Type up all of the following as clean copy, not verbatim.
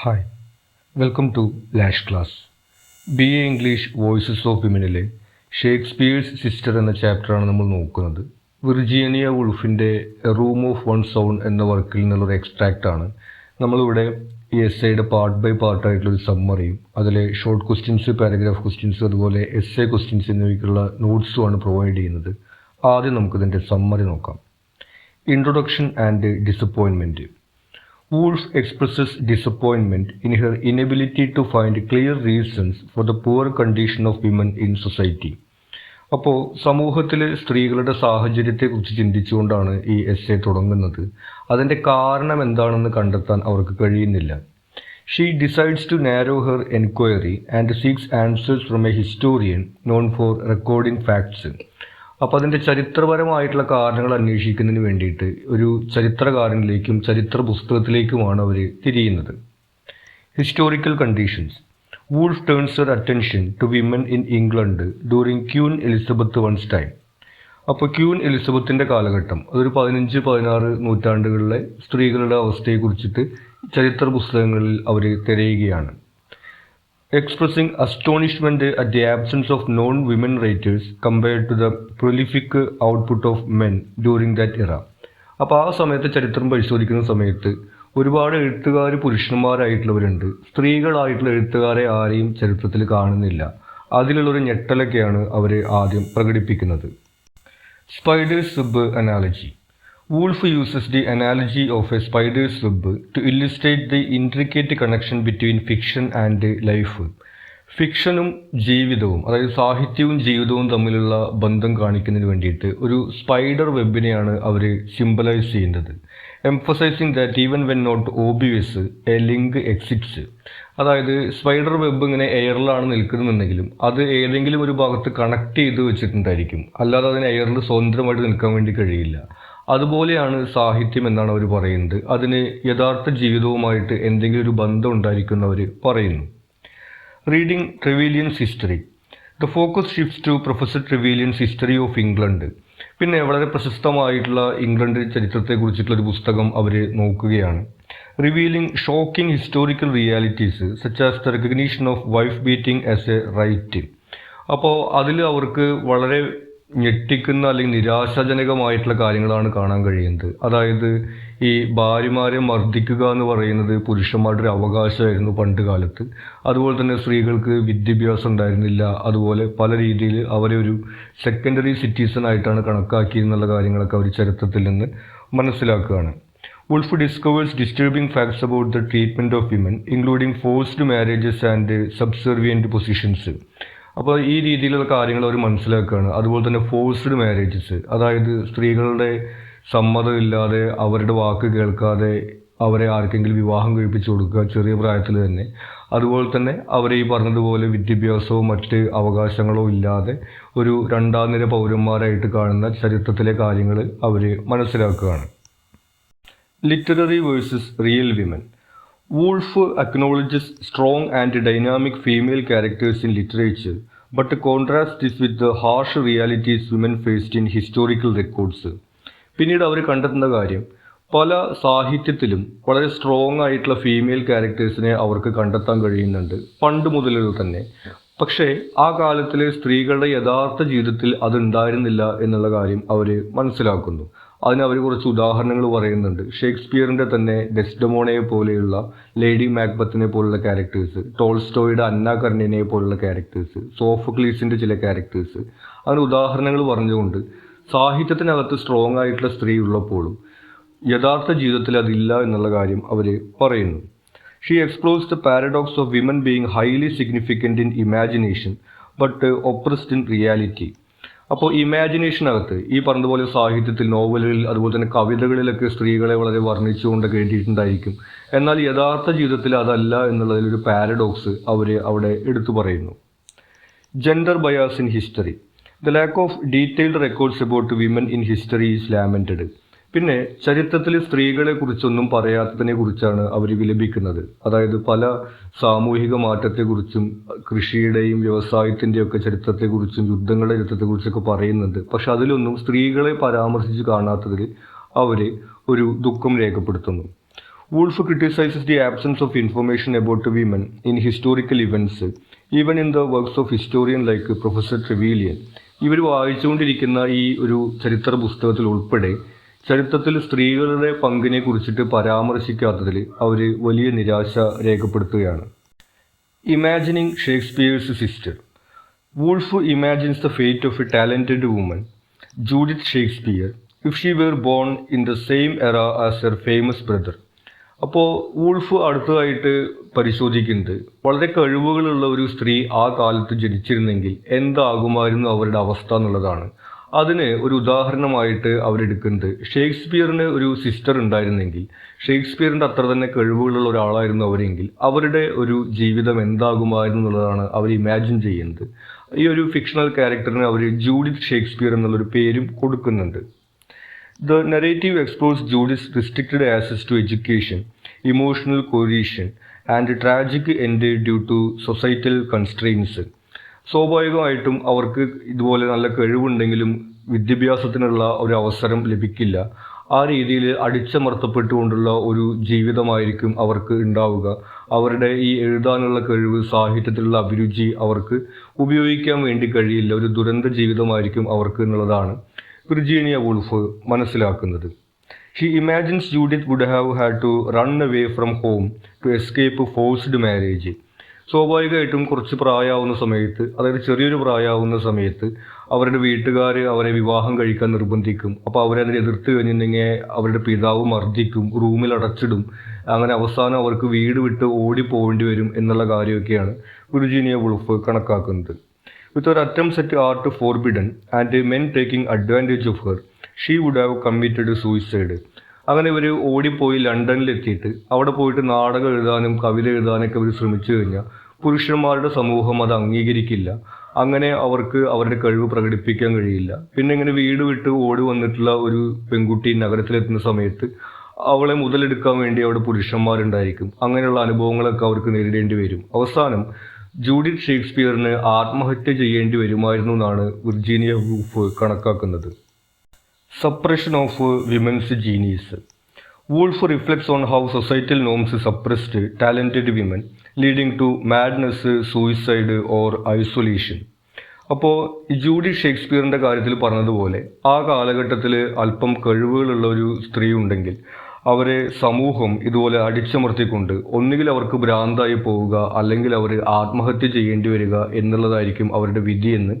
Hi, welcome to Lash class. B A English voices of വിമനിലെ Shakespeare's sister എന്ന ചാപ്റ്ററാണ് നമ്മൾ നോക്കുന്നത്. വിർജീനിയ വുൾഫിൻ്റെ എ റൂം ഓഫ് വൺ സൗണ്ട് എന്ന വർക്കിൽ നിന്നുള്ളൊരു എക്സ്ട്രാക്റ്റാണ്. നമ്മളിവിടെ ഈ എസ്സേയുടെ പാർട്ട് ബൈ പാർട്ടായിട്ടുള്ളൊരു സമ്മറിയും അതിലെ ഷോർട്ട് ക്വസ്റ്റ്യൻസ്, പാരഗ്രാഫ് ക്വസ്റ്റ്യൻസ്, അതുപോലെ എസ്സേ ക്വസ്റ്റ്യൻസ് എന്നിവയ്ക്കുള്ള നോട്ട്സുമാണ് പ്രൊവൈഡ് ചെയ്യുന്നത്. ആദ്യം നമുക്കിതിൻ്റെ സമ്മറി നോക്കാം. Introduction and disappointment. Woolf expresses disappointment in her inability to find clear reasons for the poor condition of women in society. അപ്പോൾ സമൂഹത്തിലെ സ്ത്രീകളുടെ സാഹചര്യത്തെക്കുറിച്ച് ചിന്തിച്ചുകൊണ്ടാണ് ഈ എസ്സേ തുടങ്ങുന്നത്. അതിൻ്റെ കാരണം എന്താണെന്ന് കണ്ടെത്താൻ അവർക്ക് കഴിയുന്നില്ല. She decides to narrow her enquiry and seeks answers from a historian known for recording facts. അപ്പോൾ അതിൻ്റെ ചരിത്രപരമായിട്ടുള്ള കാരണങ്ങൾ അന്വേഷിക്കുന്നതിന് വേണ്ടിയിട്ട് ഒരു ചരിത്രകാരനിലേക്കും ചരിത്ര പുസ്തകത്തിലേക്കുമാണ് അവർ തിരിയുന്നത്. Historical conditions. Woolf turns her attention to women in England during queen Elizabeth one's time. അപ്പോൾ ക്യൂൻ എലിസബത്തിൻ്റെ കാലഘട്ടം, അതൊരു 15-16 നൂറ്റാണ്ടുകളിലെ സ്ത്രീകളുടെ അവസ്ഥയെക്കുറിച്ചിട്ട് ചരിത്ര പുസ്തകങ്ങളിൽ അവർ തിരയുകയാണ്. Expressing astonishment at the absence of known women writers compared to the prolific output of men during that era. അപ്പോൾ ആ സമയത്ത് ചരിത്രം പരിശോധിക്കുന്ന സമയത്ത് ഒരുപാട് എഴുത്തുകാർ പുരുഷന്മാരായിട്ടുള്ളവരുണ്ട്, സ്ത്രീകളായിട്ടുള്ള എഴുത്തുകാരെ ആരെയും ചരിത്രത്തിൽ കാണുന്നില്ല. അതിലുള്ളൊരു ഞെട്ടലൊക്കെയാണ് അവർ ആദ്യം പ്രകടിപ്പിക്കുന്നത്. Spiders web analogy. Woolf uses the analogy of a spider's web to illustrate the intricate connection between fiction and life. ഫിക്ഷനും ജീവിതവും, അതായത് സാഹിത്യവും ജീവിതവും തമ്മിലുള്ള ബന്ധം കാണിക്കുന്നതിന് വേണ്ടിയിട്ട് ഒരു സ്പൈഡർ വെബിനെയാണ് അവർ സിംബലൈസ് ചെയ്യുന്നത്. Emphasising that even when not obvious a link exists. അതായത് സ്പൈഡർ വെബ് ഇങ്ങനെ എയറിലാണ് നിൽക്കുന്നുണ്ടെങ്കിലും അത് ഏതെങ്കിലും ഒരു ഭാഗത്ത് കണക്ട് ചെയ്ത് വെച്ചിട്ടുണ്ടായിരിക്കും, അല്ലാതെ അതിന് എയറിൽ സ്വതന്ത്രമായിട്ട് നിൽക്കാൻ വേണ്ടി കഴിയില്ല. അതുപോലെയാണ് സാഹിത്യം എന്നാണ് അവർ പറയുന്നത്. അതിന് യഥാർത്ഥ ജീവിതവുമായിട്ട് എന്തെങ്കിലും ഒരു ബന്ധം ഉണ്ടായിരിക്കുന്നവർ പറയുന്നു. Reading Trevelyan's history. The focus shifts to professor Trevelyan's history of England. പിന്നെ വളരെ പ്രശസ്തമായിട്ടുള്ള ഇംഗ്ലണ്ട് ചരിത്രത്തെക്കുറിച്ചിട്ടുള്ളൊരു പുസ്തകം അവർ നോക്കുകയാണ്. Revealing shocking historical realities such as the recognition of wife beating as a right. അപ്പോൾ അതിൽ അവർക്ക് വളരെ ഞെട്ടിക്കുന്ന അല്ലെങ്കിൽ നിരാശാജനകമായിട്ടുള്ള കാര്യങ്ങളാണ് കാണാൻ കഴിയുന്നത്. അതായത് ഈ ഭാര്യമാരെ മർദ്ദിക്കുക എന്ന് പറയുന്നത് പുരുഷന്മാരുടെ ഒരു അവകാശമായിരുന്നു പണ്ട് കാലത്ത്. അതുപോലെ തന്നെ സ്ത്രീകൾക്ക് വിദ്യാഭ്യാസം ഉണ്ടായിരുന്നില്ല. അതുപോലെ പല രീതിയിൽ അവരെ ഒരു സെക്കൻഡറി സിറ്റിസൺ ആയിട്ടാണ് കണക്കാക്കിയെന്നുള്ള കാര്യങ്ങളൊക്കെ അവർ ചരിത്രത്തിൽ നിന്ന് മനസ്സിലാക്കുകയാണ്. Woolf discovers disturbing facts about the treatment of women, including forced marriages and subservient positions. അപ്പോൾ ഈ രീതിയിലുള്ള കാര്യങ്ങൾ അവർ മനസ്സിലാക്കുകയാണ്. അതുപോലെ തന്നെ ഫോഴ്സ്ഡ് മാരേജസ്, അതായത് സ്ത്രീകളുടെ സമ്മതമില്ലാതെ അവരുടെ വാക്ക് കേൾക്കാതെ അവരെ ആർക്കെങ്കിലും വിവാഹം കഴിപ്പിച്ചു കൊടുക്കുക ചെറിയ പ്രായത്തിൽ തന്നെ. അതുപോലെ തന്നെ അവരെ ഈ പറഞ്ഞതുപോലെ വിദ്യാഭ്യാസവും മറ്റ് അവകാശങ്ങളോ ഇല്ലാതെ ഒരു രണ്ടാം നിര പൗരന്മാരായിട്ട് കാണുന്ന ചരിത്രത്തിലെ കാര്യങ്ങൾ അവർ മനസ്സിലാക്കുകയാണ്. Literary versus real women. Woolf acknowledges strong and dynamic female characters in literature, but contrasts this with the harsh realities women faced in historical records. പിന്നീട് അവർ കണ്ടെത്തുന്ന കാര്യം, പല സാഹിത്യത്തിലും വളരെ സ്ട്രോങ് ആയിട്ടുള്ള ഫീമെയിൽ ക്യാരക്ടേഴ്സിനെ അവർക്ക് കണ്ടെത്താൻ കഴിയുന്നുണ്ട് പണ്ട് മുതലുള്ള തന്നെ. പക്ഷേ ആ കാലത്തിലെ സ്ത്രീകളുടെ യഥാർത്ഥ ജീവിതത്തിൽ അതുണ്ടായിരുന്നില്ല എന്നുള്ള കാര്യം അവർ മനസ്സിലാക്കുന്നു. അതിന് അവർ കുറച്ച് ഉദാഹരണങ്ങൾ പറയുന്നുണ്ട്. ഷേക്സ്പിയറിൻ്റെ തന്നെ ഡെസ്ഡെമോണയെ പോലെയുള്ള, ലേഡി മാക്ബത്തിനെ പോലുള്ള ക്യാരക്ടേഴ്സ്, ടോൾസ്റ്റോയുടെ അന്ന കർണിനെ പോലുള്ള ക്യാരക്ടേഴ്സ്, സോഫോക്ലീസിൻ്റെ ചില ക്യാരക്ടേഴ്സ്, അങ്ങനെ ഉദാഹരണങ്ങൾ പറഞ്ഞുകൊണ്ട് സാഹിത്യത്തിനകത്ത് സ്ട്രോങ് ആയിട്ടുള്ള സ്ത്രീ ഉള്ളപ്പോഴും യഥാർത്ഥ ജീവിതത്തിൽ അതില്ല എന്നുള്ള കാര്യം അവർ പറയുന്നു. She explores the paradox of women being highly significant in imagination but oppressed in reality. അപ്പോൾ ഇമാജിനേഷനകത്ത് ഈ പറഞ്ഞതുപോലെ സാഹിത്യത്തിൽ, നോവലുകളിൽ, അതുപോലെ തന്നെ കവിതകളിലൊക്കെ സ്ത്രീകളെ വളരെ വർണ്ണിച്ചുകൊണ്ടൊക്കെ എഴുതിയിട്ടുണ്ടായിരിക്കും. എന്നാൽ യഥാർത്ഥ ജീവിതത്തിൽ അതല്ല എന്നുള്ളതിലൊരു പാരഡോക്സ് അവർ അവിടെ എടുത്തു പറയുന്നു. Gender bias in history. The lack of detailed records about women in history is lamented. പിന്നെ ചരിത്രത്തിൽ സ്ത്രീകളെ കുറിച്ചൊന്നും പറയാത്തതിനെ കുറിച്ചാണ് അവർ വിലപിക്കുന്നത്. അതായത് പല സാമൂഹിക മാറ്റത്തെക്കുറിച്ചും കൃഷിയുടെയും വ്യവസായത്തിൻ്റെയും ഒക്കെ ചരിത്രത്തെക്കുറിച്ചും യുദ്ധങ്ങളുടെ ചരിത്രത്തെക്കുറിച്ചൊക്കെ പറയുന്നുണ്ട്. പക്ഷെ അതിലൊന്നും സ്ത്രീകളെ പരാമർശിച്ച് കാണാത്തതിൽ അവർ ഒരു ദുഃഖം രേഖപ്പെടുത്തുന്നു. Woolf criticizes the absence of information about women in historical events, even in the works of historian like Professor Trevelyan. ഇവർ വായിച്ചുകൊണ്ടിരിക്കുന്ന ഈ ഒരു ചരിത്ര പുസ്തകത്തിൽ ഉൾപ്പെടെ ചരിത്രത്തിൽ സ്ത്രീകളുടെ പങ്കിനെ കുറിച്ചിട്ട് പരാമർശിക്കാത്തതിൽ അവർ വലിയ നിരാശ രേഖപ്പെടുത്തുകയാണ്. Imagining Shakespeare's sister. Woolf imagines the fate of a talented woman, Judith Shakespeare, if she were born in the same era as her famous brother. അപ്പോൾ വൂൾഫ് അടുത്തതായിട്ട് പരിശോധിക്കുന്നത് വളരെ കഴിവുകളുള്ള ഒരു സ്ത്രീ ആ കാലത്ത് ജനിച്ചിരുന്നെങ്കിൽ എന്താകുമായിരുന്നു അവരുടെ അവസ്ഥ എന്നുള്ളതാണ്. അതിന് ഒരു ഉദാഹരണമായിട്ട് അവരെടുക്കുന്നത് ഷേക്സ്പിയറിന് ഒരു സിസ്റ്റർ ഉണ്ടായിരുന്നെങ്കിൽ, ഷേക്സ്പിയറിൻ്റെ അത്ര തന്നെ കഴിവുകളുള്ള ഒരാളായിരുന്നു അവരെങ്കിൽ അവരുടെ ഒരു ജീവിതം എന്താകുമായിരുന്നു എന്നുള്ളതാണ് അവർ ഇമാജിൻ ചെയ്യുന്നത്. ഈ ഒരു ഫിക്ഷണൽ ക്യാരക്ടറിന് അവർ ജൂഡിത്ത് ഷേക്സ്പിയർ എന്നുള്ളൊരു പേരും കൊടുക്കുന്നുണ്ട്. The narrative explores Judith's restricted access to education, emotional coercion, and tragic end due to societal constraints. സ്വാഭാവികമായിട്ടും അവർക്ക് ഇതുപോലെ നല്ല കഴിവുണ്ടെങ്കിലും വിദ്യാഭ്യാസത്തിനുള്ള ഒരു അവസരം ലഭിക്കില്ല. ആ രീതിയിൽ അടിച്ചമർത്തപ്പെട്ടുകൊണ്ടുള്ള ഒരു ജീവിതമായിരിക്കും അവർക്ക് ഉണ്ടാവുക. അവരുടെ ഈ എഴുതാനുള്ള കഴിവ്, സാഹിത്യത്തിലുള്ള അഭിരുചി അവർക്ക് ഉപയോഗിക്കാൻ വേണ്ടി കഴിയില്ല. ഒരു ദുരന്ത ജീവിതമായിരിക്കും അവർക്ക് എന്നുള്ളതാണ് വിർജീനിയ വൂൾഫ് മനസ്സിലാക്കുന്നത്. She imagines Judith would have had to run away from home to escape forced marriage. സ്വാഭാവികമായിട്ടും കുറച്ച് പ്രായമാവുന്ന സമയത്ത്, അതായത് ചെറിയൊരു പ്രായമാവുന്ന സമയത്ത് അവരുടെ വീട്ടുകാർ അവരെ വിവാഹം കഴിക്കാൻ നിർബന്ധിക്കും. അപ്പോൾ അവരതിനെ എതിർത്ത് കഴിഞ്ഞിട്ടുണ്ടെങ്കിൽ അവരുടെ പിതാവ് മർദ്ദിക്കും, റൂമിൽ അടച്ചിടും. അങ്ങനെ അവസാനം അവർക്ക് വീട് വിട്ട് ഓടിപ്പോവേണ്ടി വരും എന്നുള്ള കാര്യമൊക്കെയാണ് വിർജീനിയ വൂൾഫ് കണക്കാക്കുന്നത്. With her attempts at art forbidden and men taking advantage of her, she would have committed suicide. അങ്ങനെ ഇവർ ഓടിപ്പോയി ലണ്ടനിലെത്തിയിട്ട് അവിടെ പോയിട്ട് നാടകം എഴുതാനും കവിത എഴുതാനൊക്കെ അവർ ശ്രമിച്ചു കഴിഞ്ഞാൽ പുരുഷന്മാരുടെ സമൂഹം അത് അംഗീകരിക്കില്ല. അങ്ങനെ അവർക്ക് അവരുടെ കഴിവ് പ്രകടിപ്പിക്കാൻ കഴിയില്ല. പിന്നെ ഇങ്ങനെ വീട് വിട്ട് ഓടി വന്നിട്ടുള്ള ഒരു പെൺകുട്ടി നഗരത്തിലെത്തുന്ന സമയത്ത് അവളെ മുതലെടുക്കാൻ വേണ്ടി അവിടെ പുരുഷന്മാരുണ്ടായിരിക്കും. അങ്ങനെയുള്ള അനുഭവങ്ങളൊക്കെ അവർക്ക് നേരിടേണ്ടി വരും. അവസാനം ജൂഡിത്ത് ഷേക്സ്പിയറിന് ആത്മഹത്യ ചെയ്യേണ്ടി വരുമായിരുന്നു എന്നാണ് വിർജീനിയ വൂൾഫ് കണക്കാക്കുന്നത്. Suppression of women's genius. Woolf reflects on how societal norms suppressed talented women leading to madness, suicide or isolation. അപ്പോൾ ജൂഡിത്ത് ഷേക്സ്പിയറിൻ്റെ കാര്യത്തിൽ പറഞ്ഞതുപോലെ ആ കാലഘട്ടത്തിൽ അല്പം കഴിവുകളുള്ള ഒരു സ്ത്രീ ഉണ്ടെങ്കിൽ അവരെ സമൂഹം ഇതുപോലെ അടിച്ചമർത്തിക്കൊണ്ട് ഒന്നുകിൽ അവർക്ക് ഭ്രാന്തായി പോവുക, അല്ലെങ്കിൽ അവർ ആത്മഹത്യ ചെയ്യേണ്ടി വരിക എന്നുള്ളതായിരിക്കും അവരുടെ വിധിയെന്ന്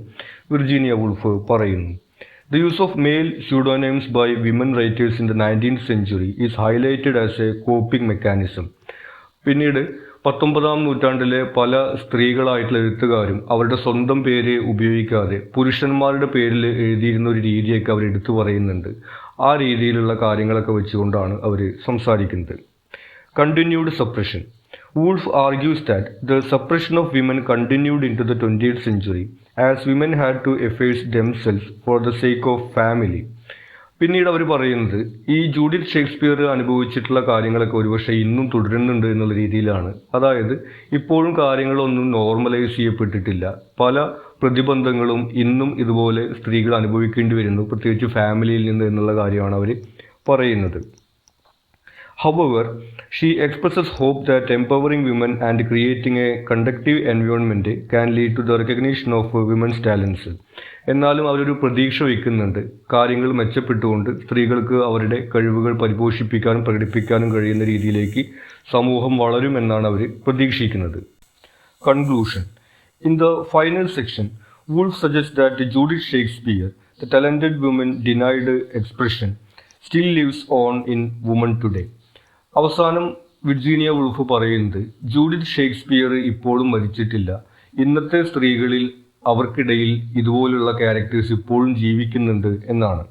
വിർജീനിയ വൂൾഫ് പറയുന്നു. The use of male pseudonyms by women writers in the 19th century is highlighted as a coping mechanism. പിന്നീട് 19-ാം നൂറ്റാണ്ടിലെ പല സ്ത്രീകളായിട്ടുള്ള എഴുത്തുകാരും അവരുടെ സ്വന്തം പേര് ഉപയോഗിക്കാതെ പുരുഷന്മാരുടെ പേരിൽ എഴുതിയിരുന്ന ഒരു രീതിയൊക്കെ അവർ എടുത്തു പറയുന്നുണ്ട്. ആ രീതിയിലുള്ള കാര്യങ്ങളൊക്കെ വെച്ചുകൊണ്ടാണ് അവർ സംസാരിക്കുന്നത്. Continued suppression. Woolf argues that the suppression of women continued into the 20th century as women had to efface themselves for the sake of family. പിന്നീട് അവർ പറയുന്നത് ഈ ജൂഡിത്ത് ഷേക്സ്പിയർ അനുഭവിച്ചിട്ടുള്ള കാര്യങ്ങളൊക്കെ ഒരുപക്ഷെ ഇന്നും തുടരുന്നുണ്ട് എന്നുള്ള രീതിയിലാണ്. അതായത് ഇപ്പോഴും കാര്യങ്ങളൊന്നും നോർമലൈസ് ചെയ്യപ്പെട്ടിട്ടില്ല. പല പ്രതിബന്ധങ്ങളും ഇന്നും ഇതുപോലെ സ്ത്രീകൾ അനുഭവിക്കേണ്ടി വരുന്നു, പ്രത്യേകിച്ച് ഫാമിലിയിൽ നിന്ന് എന്നുള്ള കാര്യമാണ് അവർ പറയുന്നത്. However, she expresses hope that empowering women and creating a conducive environment can lead to the recognition of women's talents. എന്നാലും അവരൊരു പ്രതീക്ഷ വയ്ക്കുന്നുണ്ട്, കാര്യങ്ങൾ മെച്ചപ്പെട്ടുകൊണ്ട് സ്ത്രീകൾക്ക് അവരുടെ കഴിവുകൾ പരിപോഷിപ്പിക്കാനും പ്രകടിപ്പിക്കാനും കഴിയുന്ന രീതിയിലേക്ക് സമൂഹം വളരുമെന്നാണ് അവർ പ്രതീക്ഷിക്കുന്നത്. Conclusion. In the final section, Woolf suggests that Judith Shakespeare, the talented woman denied expression, still lives on in women today. അവസാനം വിർജീനിയ വൂൾഫ് പറയുന്നത് ജൂഡിത്ത് ഷേക്സ്പിയർ ഇപ്പോഴും മരിച്ചിട്ടില്ല. ഇന്നത്തെ സ്ത്രീകളിൽ അവർക്കിടയിൽ ഇതുപോലുള്ള ക്യാരക്ടേഴ്സ് ഇപ്പോഴും ജീവിക്കുന്നുണ്ട് എന്നാണ്.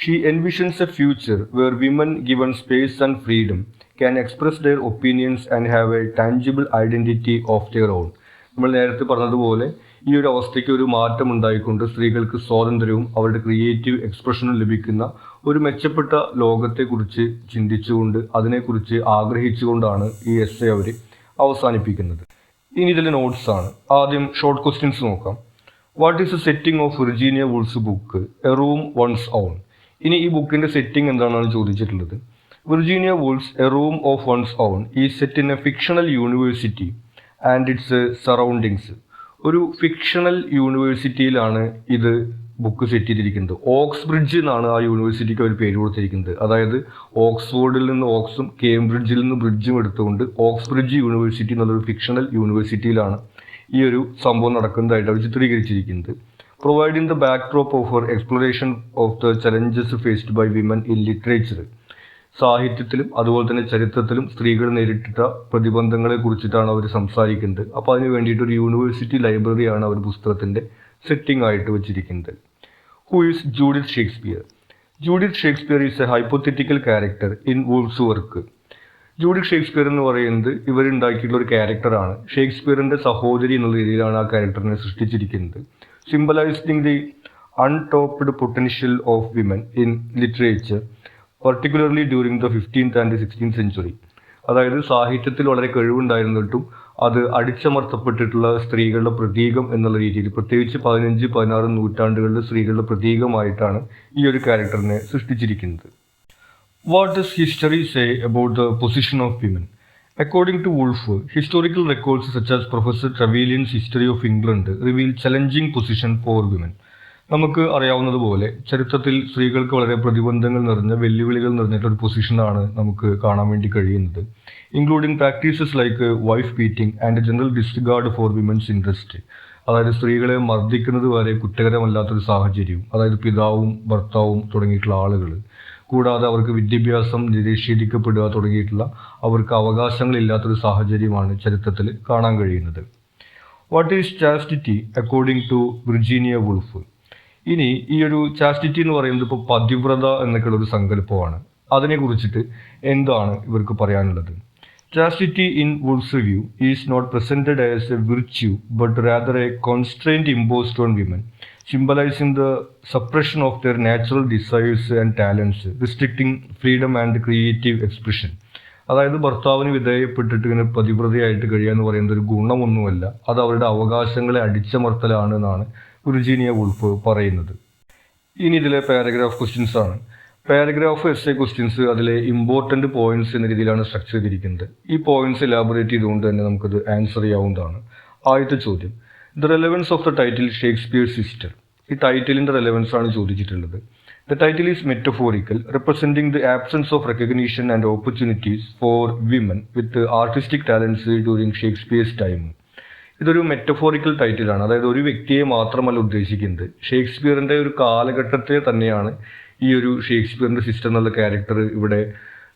She envisions a future where women given space and freedom can express their opinions and have a tangible identity of their own. നമ്മൾ നേരത്തെ പറഞ്ഞതുപോലെ ഈ ഒരു അവസ്ഥയ്ക്ക് ഒരു മാറ്റം ഉണ്ടായിക്കൊണ്ട് സ്ത്രീകൾക്ക് സ്വാതന്ത്ര്യവും അവരുടെ ക്രിയേറ്റീവ് എക്സ്പ്രഷനും ലഭിക്കുന്ന ഒരു മെച്ചപ്പെട്ട ലോകത്തെക്കുറിച്ച് ചിന്തിച്ചുകൊണ്ട് അതിനെക്കുറിച്ച് ആഗ്രഹിച്ചുകൊണ്ടാണ് ഈ എസ്സേ അവർ അവസാനിപ്പിക്കുന്നത്. ഇനി ഇതിലെ നോട്ട്സാണ്. ആദ്യം ഷോർട്ട് ക്വസ്റ്റ്യൻസ് നോക്കാം. What is the setting of Virginia Woolf's book a room one's own? ഇനി ഈ ബുക്കിൻ്റെ സെറ്റിംഗ് എന്താണെന്നാണ് ചോദിച്ചിട്ടുള്ളത്. Virginia Woolf's A Room of One's Own is set in a fictional university and its surroundings. ഒരു fictional യൂണിവേഴ്സിറ്റിയിലാണ് ഇത് book set ചെയ്തിരിക്കുന്നത്. ഓക്സ്ബ്രിഡ്ജ് എന്നാണ് ആ യൂണിവേഴ്സിറ്റിക്ക് അവർ പേര് കൊടുത്തിരിക്കുന്നത്. അതായത് ഓക്സ്ഫോർഡിൽ നിന്ന് ഓക്സും കേംബ്രിഡ്ജിൽ നിന്ന് ബ്രിഡ്ജും എടുത്തുകൊണ്ട് ഓക്സ്ബ്രിഡ്ജ് യൂണിവേഴ്സിറ്റി എന്നുള്ളൊരു ഫിക്ഷണൽ യൂണിവേഴ്സിറ്റിയിലാണ് ഈ ഒരു സംഭവം നടക്കുന്നതായിട്ട് അവർ ചിത്രീകരിച്ചിരിക്കുന്നത്. Providing the backdrop of her exploration of the challenges faced by women in literature. സാഹിത്യത്തിലും അതുപോലെ തന്നെ ചരിത്രത്തിലും സ്ത്രീകൾ നേരിട്ട പ്രതിബന്ധങ്ങളെ കുറിച്ചിട്ടാണ് അവർ സംസാരിക്കുന്നത്. അപ്പോൾ അതിന് വേണ്ടിയിട്ട് ഒരു യൂണിവേഴ്സിറ്റി ലൈബ്രറിയാണ് അവർ പുസ്തകത്തിൻ്റെ സെറ്റിംഗ് ആയിട്ട് വെച്ചിരിക്കുന്നത്. Who is Judith Shakespeare? Judith Shakespeare is A hypothetical character in Wolves work. Judith Shakespeare എന്ന് പറയുന്നത് ഇവരുണ്ടാക്കിയിട്ടുള്ള ഒരു ക്യാരക്ടറാണ്. ഷേക്സ്പിയറിൻ്റെ സഹോദരി എന്നുള്ള രീതിയിലാണ് ആ ക്യാരക്ടറിനെ സൃഷ്ടിച്ചിരിക്കുന്നത്. Symbolizing the untapped potential of women in literature, particularly during the 15th and 16th century. അതായത് സാഹിത്യത്തിൽ വളരെ കഴിവുണ്ടായിരുന്നിട്ടും അത് അടിച്ചമർത്തപ്പെട്ടിട്ടുള്ള സ്ത്രീകളുടെ പ്രതീകം എന്നുള്ള രീതിയിൽ, പ്രത്യേകിച്ച് 15-16 നൂറ്റാണ്ടുകളിലെ സ്ത്രീകളുടെ പ്രതീകമായിട്ടാണ് ഈ ഒരു ക്യാരക്ടറിനെ സൃഷ്ടിച്ചിരിക്കുന്നത്. What does history say about the position of women? According to Woolf, historical records such as Professor Trevelyan's History of England reveal challenging position for women. നമുക്ക് അറിയാവുന്നതുപോലെ ചരിത്രത്തിൽ സ്ത്രീകൾക്ക് വളരെ പ്രതിബന്ധങ്ങൾ നിറഞ്ഞ, വെല്ലുവിളികൾ നിറഞ്ഞിട്ടൊരു പൊസിഷനാണ് നമുക്ക് കാണാൻ വേണ്ടി കഴിയുന്നത്. Including practices like wife beating and general disregard for women's interest. അതായത് സ്ത്രീകളെ മർദ്ദിക്കുന്നത് വരെ കുറ്റകരമല്ലാത്തൊരു സാഹചര്യവും, അതായത് പിതാവും ഭർത്താവും തുടങ്ങിയിട്ടുള്ള ആളുകൾ, കൂടാതെ അവർക്ക് വിദ്യാഭ്യാസം നിഷേധിക്കപ്പെടുക തുടങ്ങിയിട്ടുള്ള അവർക്ക് അവകാശങ്ങളില്ലാത്തൊരു സാഹചര്യമാണ് ചരിത്രത്തിൽ കാണാൻ കഴിയുന്നത്. What is chastity according to Virginia Woolf? ഇനി ഈ ഒരു ചാസ്റ്റിറ്റി എന്ന് പറയുന്നത് ഇപ്പോൾ പതിവ്രത എന്നൊക്കെയുള്ള ഒരു സങ്കല്പമാണ്. അതിനെക്കുറിച്ചിട്ട് എന്താണ് ഇവർക്ക് പറയാനുള്ളത്? Chastity in Woolf's view is not presented as a virtue but rather a constraint imposed on women, symbolizing the suppression of their natural desires and talents, restricting freedom and creative expression. അതായത് ഭർത്താവിന് വിധേയപ്പെട്ടിട്ട് ഇങ്ങനെ പതിവ്രതയായിട്ട് കഴിയുക എന്ന് പറയുന്നത് ഒരു ഗുണമൊന്നുമല്ല, അത് അവരുടെ അവകാശങ്ങളെ അടിച്ചമർത്തലാണ് എന്നാണ് വിർജീനിയ വുൾഫ് പറയുന്നത്. ഇനി ഇതിലെ പാരഗ്രാഫ് ക്വസ്റ്റ്യൻസ് ആണ്. പാരഗ്രാഫ് എസ്സേ ക്വസ്റ്റ്യൻസ് അതിലെ ഇമ്പോർട്ടൻറ്റ് പോയിന്റ്സ് എന്ന രീതിയിലാണ് സ്ട്രക്ചർ ചെയ്തിരിക്കുന്നത്. ഈ പോയിന്റ്സ് എലാബറേറ്റ് ചെയ്തുകൊണ്ട് തന്നെ നമുക്കത് ആൻസർ ചെയ്യാവുന്നതാണ്. ആദ്യത്തെ ചോദ്യം, the relevance of the title Shakespeare sister. ഈ ടൈറ്റിലിൻ്റെ റെലവൻസ് ആണ് ചോദിച്ചിട്ടുള്ളത്. The title is metaphorical, representing the absence of recognition and opportunities for women with artistic talents during Shakespeare's time. ഇതൊരു മെറ്റഫോറിക്കൽ ടൈറ്റിലാണ്, അതായത് ഒരു വ്യക്തിയെ മാത്രമല്ല ഉദ്ദേശിക്കുന്നത്, ഷേക്സ്പിയറിൻ്റെ ഒരു കാലഘട്ടത്തെ തന്നെയാണ് ഈ ഒരു ഷേക്സ്പിയറിൻ്റെ സിസ്റ്റർ എന്നുള്ള ക്യാരക്ടർ ഇവിടെ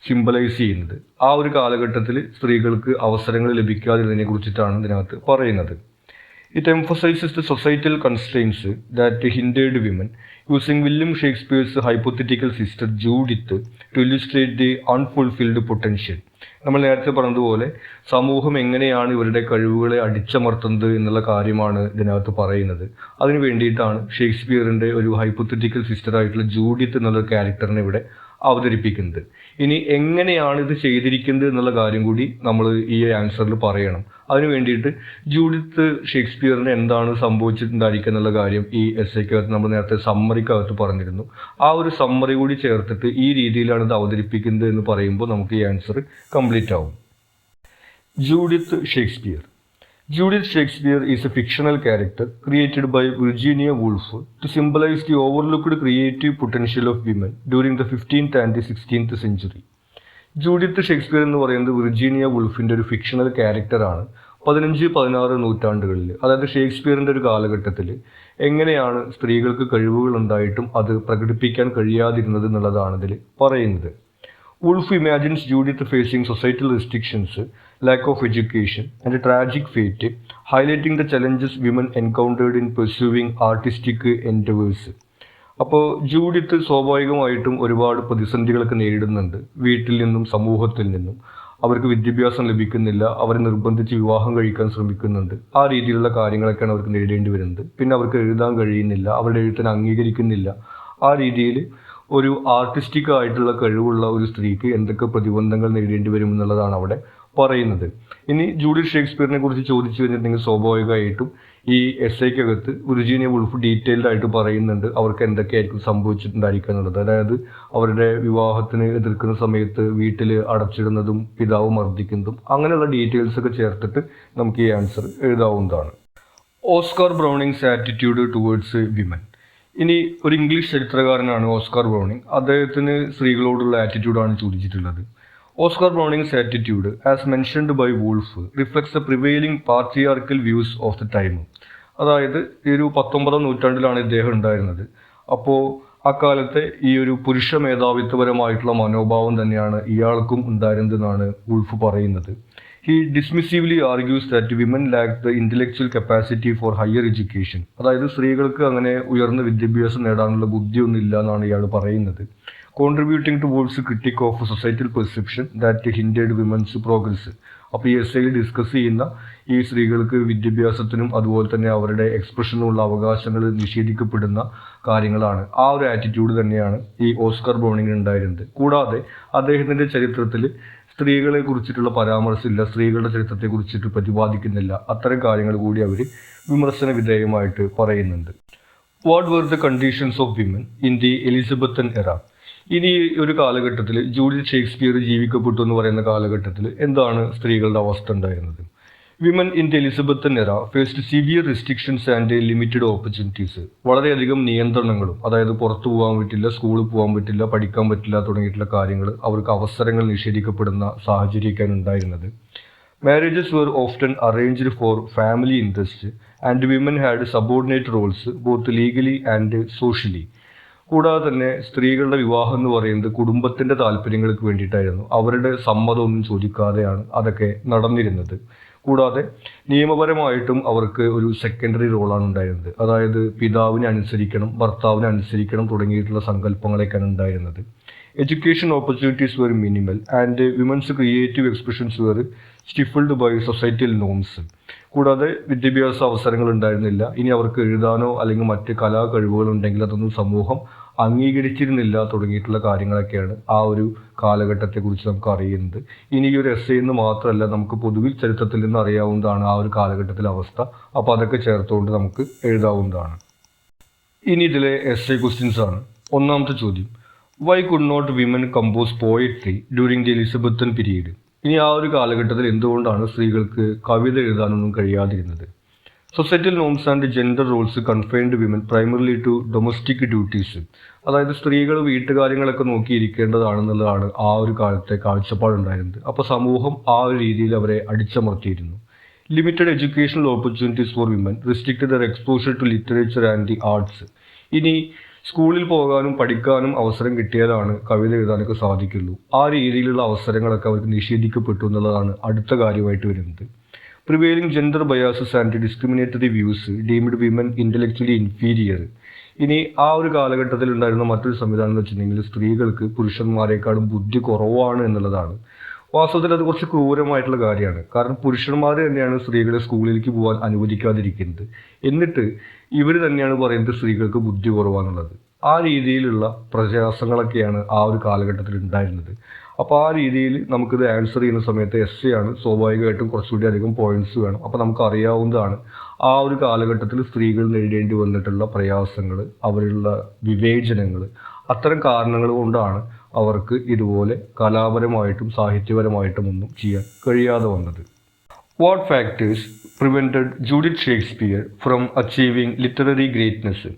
സിംബലൈസ് ചെയ്യുന്നത്. ആ ഒരു കാലഘട്ടത്തിൽ സ്ത്രീകൾക്ക് അവസരങ്ങൾ ലഭിക്കാതിരുന്നതിനെ കുറിച്ചിട്ടാണ് ഇതിനകത്ത് പറയുന്നത്. It emphasizes the societal constraints that hindered women, using William Shakespeare's hypothetical sister Judith to illustrate the unfulfilled potential. നമ്മൾ നേരത്തെ പറഞ്ഞതുപോലെ സമൂഹം എങ്ങനെയാണ് ഇവരുടെ കഴിവുകളെ അടിച്ചമർത്തുന്നത് എന്നുള്ള കാര്യമാണ് ഇതിനകത്ത് പറയുന്നത്. അതിനു വേണ്ടിയിട്ടാണ് ഷേക്സ്പിയറിൻ്റെ ഒരു ഹൈപ്പോത്തറ്റിക്കൽ സിസ്റ്ററായിട്ടുള്ള ജൂഡിത്ത് എന്നുള്ള ക്യാരക്ടറിനെ ഇവിടെ അവതരിപ്പിക്കുന്നത്. ഇനി എങ്ങനെയാണ് ഇത് ചെയ്തിരിക്കുന്നത് എന്നുള്ള കാര്യം കൂടി നമ്മൾ ഈ ആൻസറിൽ പറയണം. അതിനു വേണ്ടിയിട്ട് ജൂഡിത്ത് ഷേക്സ്പിയറിന് എന്താണ് സംഭവിച്ചിട്ടുണ്ടായിരിക്കുക എന്നുള്ള കാര്യം ഈ എസ്സേക്കകത്ത് നമ്മൾ നേരത്തെ സമ്മറിക്കകത്ത് പറഞ്ഞിരുന്നു. ആ ഒരു സമ്മറി കൂടി ചേർത്തിട്ട് ഈ രീതിയിലാണ് ഇത് അവതരിപ്പിക്കുന്നത് എന്ന് പറയുമ്പോൾ നമുക്ക് ഈ ആൻസർ കംപ്ലീറ്റ് ആവും. Judith Shakespeare. Judith Shakespeare is a fictional character created by Virginia Woolf to symbolize the overlooked creative potential of women during the 15th and the 16th century. Judith Shakespeare എന്ന് പറയുന്നത് Virginia വുൾഫിൻ്റെ ഒരു fictional ക്യാരക്ടറാണ്. 15-16 നൂറ്റാണ്ടുകളിൽ, അതായത് ഷേക്സ്പിയറിൻ്റെ ഒരു കാലഘട്ടത്തിൽ എങ്ങനെയാണ് സ്ത്രീകൾക്ക് കഴിവുകൾ ഉണ്ടായിട്ടും അത് പ്രകടിപ്പിക്കാൻ കഴിയാതിരുന്നത് എന്നുള്ളതാണ് ഇതിൽ പറയുന്നത്. Woolf imagines Judith facing societal restrictions, lack of education, and a tragic fate, highlighting the challenges women encountered in pursuing artistic endeavors. അപ്പോൾ ജൂഡിത്ത് സ്വാഭാവികമായിട്ടും ഒരുപാട് പ്രതിസന്ധികളൊക്കെ നേരിടുന്നുണ്ട്. വീട്ടിൽ നിന്നും സമൂഹത്തിൽ നിന്നും അവർക്ക് വിദ്യാഭ്യാസം ലഭിക്കുന്നില്ല, അവരെ നിർബന്ധിച്ച് വിവാഹം കഴിക്കാൻ ശ്രമിക്കുന്നുണ്ട്. ആ രീതിയിലുള്ള കാര്യങ്ങളൊക്കെയാണ് അവർക്ക് നേരിടേണ്ടി വരുന്നത്. പിന്നെ അവർക്ക് എഴുതാൻ കഴിയുന്നില്ല, അവരുടെ എഴുത്തിനെ അംഗീകരിക്കുന്നില്ല. ആ രീതിയിൽ ഒരു ആർട്ടിസ്റ്റിക് ആയിട്ടുള്ള കഴിവുള്ള ഒരു സ്ത്രീക്ക് എന്തൊക്കെ പ്രതിബന്ധങ്ങൾ നേരിടേണ്ടി വരും എന്നുള്ളതാണ് അവിടെ പറയുന്നത്. ഇനി ജൂഡിത്ത് ഷേക്സ്പിയറിനെ കുറിച്ച് ചോദിച്ചു കഴിഞ്ഞിട്ടുണ്ടെങ്കിൽ സ്വാഭാവികമായിട്ടും ഈ എസ്സേക്കകത്ത് വിർജീനിയ വുൾഫ് ഡീറ്റെയിൽഡ് ആയിട്ട് പറയുന്നുണ്ട് അവർക്ക് എന്തൊക്കെയായിരിക്കും സംഭവിച്ചിട്ടുണ്ടായിരിക്കുക എന്നുള്ളത്. അതായത് അവരുടെ വിവാഹത്തിന് എതിർക്കുന്ന സമയത്ത് വീട്ടിൽ അടച്ചിടുന്നതും പിതാവ് മർദ്ദിക്കുന്നതും അങ്ങനെയുള്ള ഡീറ്റെയിൽസ് ഒക്കെ ചേർത്തിട്ട് നമുക്ക് ഈ ആൻസർ എഴുതാവുന്നതാണ്. Oscar Browning's attitude towards women. ഇനി ഒരു ഇംഗ്ലീഷ് ചരിത്രകാരനാണ് ഓസ്കാർ ബ്രൗണിങ്. അദ്ദേഹത്തിന് സ്ത്രീകളോടുള്ള ആറ്റിറ്റ്യൂഡാണ് ചോദിച്ചിട്ടുള്ളത്. Oscar Browning's attitude as mentioned by Woolf reflects the prevailing patriarchal views of the time. അതായത് ഈ ഒരു 19-ാം നൂറ്റാണ്ടിലാണ് ഇദ്ദേഹം ഉണ്ടായിരുന്നത്. അപ്പോൾ അക്കാലത്തെ ഈ ഒരു പുരുഷ മേധാവിത്വപരമായിട്ടുള്ള മനോഭാവം തന്നെയാണ് ഇയാൾക്കും ഉണ്ടായിരുന്നതെന്നാണ് വൂൾഫ് പറയുന്നത്. He dismissively argues that women lack the intellectual capacity for higher education. അതായത് സ്ത്രീകൾക്ക് അങ്ങനെ ഉയർന്ന വിദ്യാഭ്യാസം നേടാനുള്ള ബുദ്ധിയൊന്നും ഇല്ല എന്നാണ് ഇയാൾ പറയുന്നത്. Contributing to Woolf's critique of societal perception that hindered women's progress. അപ്പോൾ ഈ എസ്സേയിൽ ഡിസ്കസ് ചെയ്യുന്ന ഈ സ്ത്രീകൾക്ക് വിദ്യാഭ്യാസത്തിനും അതുപോലെ തന്നെ അവരുടെ എക്സ്പ്രഷനുള്ള അവകാശങ്ങൾ നിഷേധിക്കപ്പെടുന്ന കാര്യങ്ങളാണ്. ആ ഒരു ആറ്റിറ്റ്യൂഡ് തന്നെയാണ് ഈ ഓസ്കാർ ബ്രൗണിങ്ങിന് ഉണ്ടായിരുന്നത്. കൂടാതെ അദ്ദേഹത്തിൻ്റെ ചരിത്രത്തിൽ സ്ത്രീകളെ കുറിച്ചിട്ടുള്ള പരാമർശമില്ല, സ്ത്രീകളുടെ ചരിത്രത്തെ കുറിച്ചിട്ട് പ്രതിപാദിക്കുന്നില്ല. അത്തരം കാര്യങ്ങൾ കൂടി അവർ വിമർശന വിധേയമായിട്ട് പറയുന്നുണ്ട്. What were the conditions of women in the Elizabethan era. ഇനി ഒരു കാലഘട്ടത്തിൽ ജൂഡിത്ത് ഷേക്സ്പിയർ ജീവിക്കപ്പെട്ടു എന്ന് പറയുന്ന കാലഘട്ടത്തിൽ എന്താണ് സ്ത്രീകളുടെ അവസ്ഥ ഉണ്ടായിരുന്നത്? Women in the Elizabethan era faced severe restrictions and limited opportunities. വളരെയധികം നിയന്ത്രണങ്ങളും, അതായത് പുറത്തു പോകാൻ പറ്റില്ല, സ്കൂളിൽ പോകാൻ പറ്റില്ല, പഠിക്കാൻ പറ്റില്ല തുടങ്ങിയിട്ടുള്ള കാര്യങ്ങൾ, അവർക്ക് അവസരങ്ങൾ നിഷേധിക്കപ്പെടുന്ന സാഹചര്യമൊക്കെയാണ് ഉണ്ടായിരുന്നത്. Marriages were often arranged for family interest and women had subordinate roles both legally and socially. കൂടാതെ തന്നെ സ്ത്രീകളുടെ വിവാഹം എന്ന് പറയുന്നത് കുടുംബത്തിൻ്റെ താല്പര്യങ്ങൾക്ക് വേണ്ടിയിട്ടായിരുന്നു. അവരുടെ സമ്മതമൊന്നും ചോദിക്കാതെയാണ് അതൊക്കെ നടന്നിരുന്നത്. കൂടാതെ നിയമപരമായിട്ടും അവർക്ക് ഒരു സെക്കൻഡറി റോളാണ് ഉണ്ടായിരുന്നത്. അതായത് പിതാവിനെ അനുസരിക്കണം, ഭർത്താവിനെ അനുസരിക്കണം തുടങ്ങിയിട്ടുള്ള സങ്കല്പങ്ങളൊക്കെയാണ് ഉണ്ടായിരുന്നത്. Education opportunities were minimal and women's creative expressions were stifled by societal norms. കൂടാതെ വിദ്യാഭ്യാസ അവസരങ്ങൾ ഉണ്ടായിരുന്നില്ല. ഇനി അവർക്ക് എഴുതാനോ അല്ലെങ്കിൽ മറ്റ് കലാ കഴിവുകളുണ്ടെങ്കിൽ അതൊന്നും സമൂഹം അംഗീകരിച്ചിരുന്നില്ല തുടങ്ങിയിട്ടുള്ള കാര്യങ്ങളൊക്കെയാണ് ആ ഒരു കാലഘട്ടത്തെക്കുറിച്ച് നമുക്ക് അറിയുന്നത്. ഇനി ഈ ഒരു എസ്സേയിൽ നിന്ന് മാത്രമല്ല, നമുക്ക് പൊതുവിൽ ചരിത്രത്തിൽ നിന്ന് അറിയാവുന്നതാണ് ആ ഒരു കാലഘട്ടത്തിലെ അവസ്ഥ. അപ്പോൾ അതൊക്കെ ചേർത്തുകൊണ്ട് നമുക്ക് എഴുതാവുന്നതാണ്. ഇനി ഇതിലെ എസ്സേ ക്വസ്റ്റ്യൻസ് ആണ്. ഒന്നാമത്തെ ചോദ്യം, why could not women compose poetry during the Elizabethan period. ഇനി ആ ഒരു കാലഘട്ടത്തിൽ എന്തുകൊണ്ടാണ് സ്ത്രീകൾക്ക് കവിത എഴുതാനൊന്നും കഴിയാതിരുന്നത്? Societal norms and gender roles confined women primarily to domestic duties. അതായത് സ്ത്രീകൾ വീട്ടുകാര്യങ്ങളൊക്കെ നോക്കിയിരിക്കേണ്ടതാണെന്നുള്ളതാണ് ആ ഒരു കാലത്തെ കാഴ്ചപ്പാടുണ്ടായിരുന്നത്. അപ്പോൾ സമൂഹം ആ ഒരു രീതിയിൽ അവരെ അടിച്ചമർത്തിയിരുന്നു. Limited educational opportunities for women restricted their exposure to literature and the arts. ഇനി സ്കൂളിൽ പോകാനും പഠിക്കാനും അവസരം കിട്ടിയാലാണ് കവിത എഴുതാനൊക്കെ സാധിക്കുള്ളൂ. ആ രീതിയിലുള്ള അവസരങ്ങളൊക്കെ അവർക്ക് നിഷേധിക്കപ്പെട്ടു എന്നുള്ളതാണ് അടുത്ത കാര്യമായിട്ട് വരുന്നത്. Prevailing gender biases and discriminatory views deemed women intellectually inferior. ഇനി ആ ഒരു കാലഘട്ടത്തിൽ ഉണ്ടായിരുന്ന മറ്റൊരു സംവിധാനം എന്ന് വെച്ചിട്ടുണ്ടെങ്കിൽ സ്ത്രീകൾക്ക് പുരുഷന്മാരെക്കാളും ബുദ്ധി കുറവാണ് എന്നുള്ളതാണ്. വാസ്തവത്തിൽ അത് കുറച്ച് ക്രൂരമായിട്ടുള്ള കാര്യമാണ്. കാരണം പുരുഷന്മാർ തന്നെയാണ് സ്ത്രീകളെ സ്കൂളിലേക്ക് പോകാൻ അനുവദിക്കാതിരിക്കുന്നത്. എന്നിട്ട് ഇവർ തന്നെയാണ് പറയുന്നത് സ്ത്രീകൾക്ക് ബുദ്ധി കുറവാന്നുള്ളത്. ആ രീതിയിലുള്ള പ്രയാസങ്ങളൊക്കെയാണ് ആ ഒരു കാലഘട്ടത്തിൽ ഉണ്ടായിരുന്നത്. അപ്പോൾ ആ രീതിയിൽ നമുക്കിത് ആൻസർ ചെയ്യുന്ന സമയത്ത് എസ്സേ ആണ്, സ്വാഭാവികമായിട്ടും കുറച്ചുകൂടി അധികം പോയിന്റ്സ് വേണം. അപ്പോൾ നമുക്ക് അറിയാവുന്നതാണ് ആ ഒരു കാലഘട്ടത്തിൽ സ്ത്രീകൾ നേരിടേണ്ടി വന്നിട്ടുള്ള പ്രയാസങ്ങൾ, അവരുള്ള വിവേചനങ്ങൾ, അത്തരം കാരണങ്ങൾ കൊണ്ടാണ് അവർക്ക് ഇതുപോലെ കലാപരമായിട്ടും സാഹിത്യപരമായിട്ടും ഒന്നും ചെയ്യാൻ കഴിയാതെ വന്നത്. What factors prevented Judith Shakespeare from achieving literary greatness.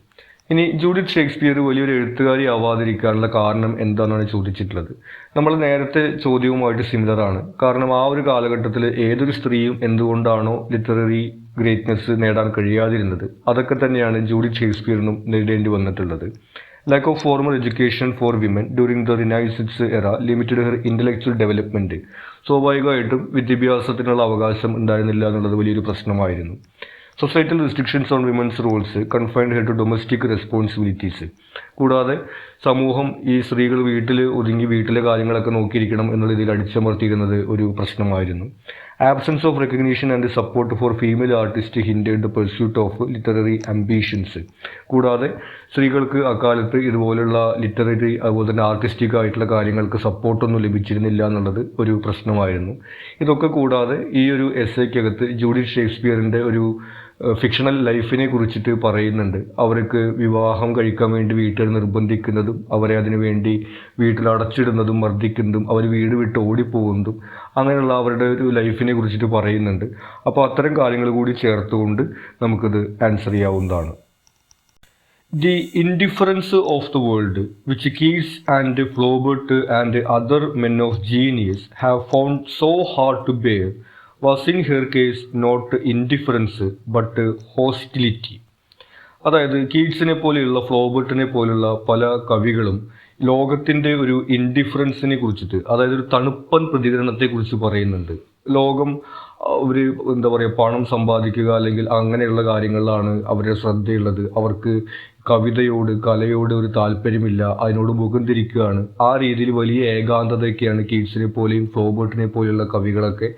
ഇനി ജൂഡിത്ത് ഷേക്സ്പിയർ വലിയൊരു എഴുത്തുകാരി ആവാതിരിക്കാനുള്ള കാരണം എന്താണെന്നാണ് ചോദിച്ചിട്ടുള്ളത്. നമ്മൾ നേരത്തെ ചോദ്യവുമായിട്ട് സിമിലറാണ്. കാരണം ആ ഒരു കാലഘട്ടത്തിൽ ഏതൊരു സ്ത്രീയും എന്തുകൊണ്ടാണോ ലിറ്റററി ഗ്രേറ്റ്നെസ് നേടാൻ കഴിയാതിരുന്നത്, അതൊക്കെ തന്നെയാണ് ജൂഡിത്ത് ഷേക്സ്പിയറിനും നേടേണ്ടി വന്നിട്ടുള്ളത്. Lack of formal education for women during the Renaissance era limited her intellectual development. സ്വാഭാവികമായിട്ടും വിദ്യാഭ്യാസത്തിനുള്ള അവകാശം ഉണ്ടായിരുന്നില്ല എന്നുള്ളത് വലിയൊരു പ്രശ്നമായിരുന്നു. Societal restrictions on women's roles confined her to domestic responsibilities. കൂടാതെ സമൂഹം ഈ സ്ത്രീകൾ വീട്ടിൽ ഒതുങ്ങി വീട്ടിലെ കാര്യങ്ങളൊക്കെ നോക്കിയിരിക്കണം എന്നുള്ള രീതിയിൽ അടിച്ചമർത്തിയിരുന്നത് ഒരു പ്രശ്നമായിരുന്നു. Absence of recognition and support for female artist hindered the pursuit of literary ambitions. കൂടാതെ സ്ത്രീകൾക്ക് അക്കാലത്ത് ഇതുപോലുള്ള ലിറ്റററി അതുപോലെ തന്നെ ആർട്ടിസ്റ്റിക് ആയിട്ടുള്ള കാര്യങ്ങൾക്ക് സപ്പോർട്ടൊന്നും ലഭിച്ചിരുന്നില്ല എന്നുള്ളത് ഒരു പ്രശ്നമായിരുന്നു. ഇതൊക്കെ കൂടാതെ ഈ ഒരു എസ്സേക്കകത്ത് ജൂഡിത്ത് ഷേക്സ്പിയറിൻ്റെ ഒരു ഫിക്ഷണൽ ലൈഫിനെ കുറിച്ചിട്ട് പറയുന്നുണ്ട്. അവർക്ക് വിവാഹം കഴിക്കാൻ വേണ്ടി വീട്ടുകാർ നിർബന്ധിക്കുന്നതും അവരെ അതിനു വേണ്ടി വീട്ടിൽ അടച്ചിടുന്നതും മർദ്ദിക്കുന്നതും അവർ വീട് വിട്ട് ഓടിപ്പോകുന്നതും അങ്ങനെയുള്ള അവരുടെ ഒരു ലൈഫിനെ കുറിച്ചിട്ട് പറയുന്നുണ്ട്. അപ്പോൾ അത്തരം കാര്യങ്ങൾ കൂടി ചേർത്തുകൊണ്ട് നമുക്കിത് ആൻസർ ചെയ്യാവുന്നതാണ്. The indifference of the world, which Keats and Flaubert and other men of genius have found so hard to bear, was in her case not indifference but hostility. അതായത് കീറ്റ്സിനെ പോലെയുള്ള ഫ്ലോബർട്ടിനെ പോലുള്ള പല കവികളും ലോകത്തിൻ്റെ ഒരു ഇൻഡിഫറൻസിനെ കുറിച്ചിട്ട്, അതായത് ഒരു തണുപ്പൻ പ്രതികരണത്തെക്കുറിച്ച് പറയുന്നുണ്ട്. ലോകം അവർ എന്താ പറയുക, പണം സമ്പാദിക്കുക അല്ലെങ്കിൽ അങ്ങനെയുള്ള കാര്യങ്ങളിലാണ് അവരുടെ ശ്രദ്ധയുള്ളത്. അവർക്ക് കവിതയോട് കലയോട് ഒരു താല്പര്യമില്ല, അതിനോട് മുഖം തിരിക്കുകയാണ്. ആ രീതിയിൽ വലിയ ഏകാന്തതയൊക്കെയാണ് കീറ്റ്സിനെ പോലെയും ഫ്ലോബർട്ടിനെ പോലെയുള്ള കവികളൊക്കെ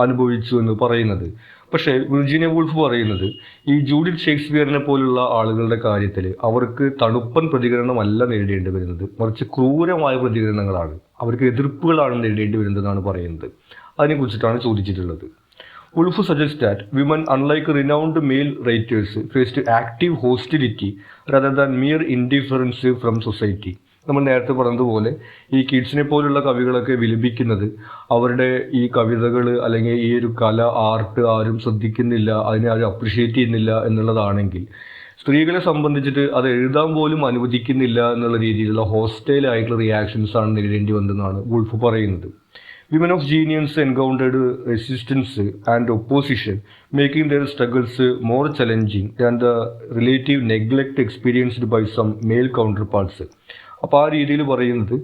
അനുഭവിച്ചു എന്ന് പറയുന്നത്. പക്ഷേ വിർജീനിയ വൂൾഫ് പറയുന്നത് ഈ ജൂഡിത്ത് ഷേക്സ്പിയറിനെ പോലുള്ള ആളുകളുടെ കാര്യത്തിൽ അവർക്ക് തണുപ്പൻ പ്രതികരണമല്ല നേടേണ്ടി വരുന്നത്, മറിച്ച് ക്രൂരമായ പ്രതികരണങ്ങളാണ്, അവർക്ക് എതിർപ്പുകളാണ് നേടേണ്ടി വരുന്നതെന്നാണ് പറയുന്നത്. അതിനെക്കുറിച്ചിട്ടാണ് ചോദിച്ചിട്ടുള്ളത്. Woolf suggests that women, unlike renowned male writers, faced active hostility rather than mere indifference from society. നമ്മൾ നേരത്തെ പറഞ്ഞതുപോലെ ഈ കീറ്റ്സിനെ പോലുള്ള കവികളൊക്കെ വിലപിക്കുന്നത് അവരുടെ ഈ കവിതകൾ അല്ലെങ്കിൽ ഈ ഒരു കല, ആർട്ട് ആരും ശ്രദ്ധിക്കുന്നില്ല, അതിനെ ആരും അപ്രിഷ്യേറ്റ് ചെയ്യുന്നില്ല എന്നുള്ളതാണെങ്കിൽ, സ്ത്രീകളെ സംബന്ധിച്ചിട്ട് അത് എഴുതാൻ പോലും അനുവദിക്കുന്നില്ല എന്നുള്ള രീതിയിലുള്ള ഹോസ്റ്റൈൽ ആയിട്ടുള്ള റിയാക്ഷൻസ് ആണ് നേരിടേണ്ടി വന്നതെന്നാണ് വൂൾഫ് പറയുന്നത്. Women of genius encountered resistance and opposition, making their struggles more challenging than the relative neglect experienced by some male counterparts. അപ്പോൾ ആ രീതിയിൽ പറയുന്നത്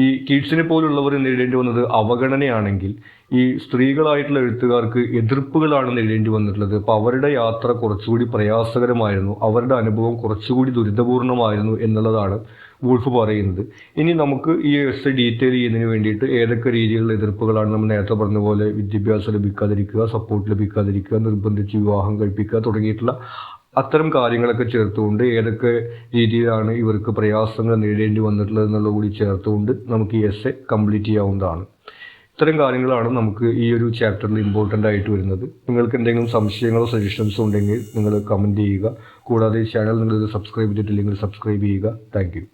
ഈ കീറ്റ്സിനെ പോലുള്ളവർ നേരിടേണ്ടി വന്നത് അവഗണനയാണെങ്കിൽ ഈ സ്ത്രീകളായിട്ടുള്ള എഴുത്തുകാർക്ക് എതിർപ്പുകളാണ് നേരിടേണ്ടി വന്നിട്ടുള്ളത്. അപ്പോൾ അവരുടെ യാത്ര കുറച്ചുകൂടി പ്രയാസകരമായിരുന്നു, അവരുടെ അനുഭവം കുറച്ചുകൂടി ദുരിതപൂർണമായിരുന്നു എന്നുള്ളതാണ് വൂൾഫ് പറയുന്നത്. ഇനി നമുക്ക് ഈ എസ്സേ ഡീറ്റെയിൽ ചെയ്യുന്നതിന് വേണ്ടിയിട്ട് ഏതൊക്കെ രീതിയിലുള്ള എതിർപ്പുകളാണ്, നമ്മൾ നേരത്തെ പറഞ്ഞ പോലെ വിദ്യാഭ്യാസം ലഭിക്കാതിരിക്കുക, സപ്പോർട്ട് ലഭിക്കാതിരിക്കുക, നിർബന്ധിച്ച് വിവാഹം കഴിപ്പിക്കുക തുടങ്ങിയിട്ടുള്ള അത്തരം കാര്യങ്ങളൊക്കെ ചേർത്തുകൊണ്ട് ഏതൊക്കെ രീതിയിലാണ് ഇവർക്ക് പ്രയാസങ്ങൾ നേരിടേണ്ടി വന്നിട്ടുള്ളത് എന്നുള്ളത് കൂടി ചേർത്തുകൊണ്ട് നമുക്ക് ഈ എസ്സേ കംപ്ലീറ്റ് ചെയ്യാവുന്നതാണ്. ഇത്തരം കാര്യങ്ങളാണ് നമുക്ക് ഈ ഒരു ചാപ്റ്ററിൽ ഇമ്പോർട്ടൻ്റ് ആയിട്ട് വരുന്നത്. നിങ്ങൾക്ക് എന്തെങ്കിലും സംശയങ്ങളോ സജഷൻസോ ഉണ്ടെങ്കിൽ നിങ്ങൾ കമൻറ്റ് ചെയ്യുക. കൂടാതെ ഈ ചാനൽ നിങ്ങൾ സബ്സ്ക്രൈബ് ചെയ്തിട്ടില്ലെങ്കിൽ സബ്സ്ക്രൈബ് ചെയ്യുക. Thank you.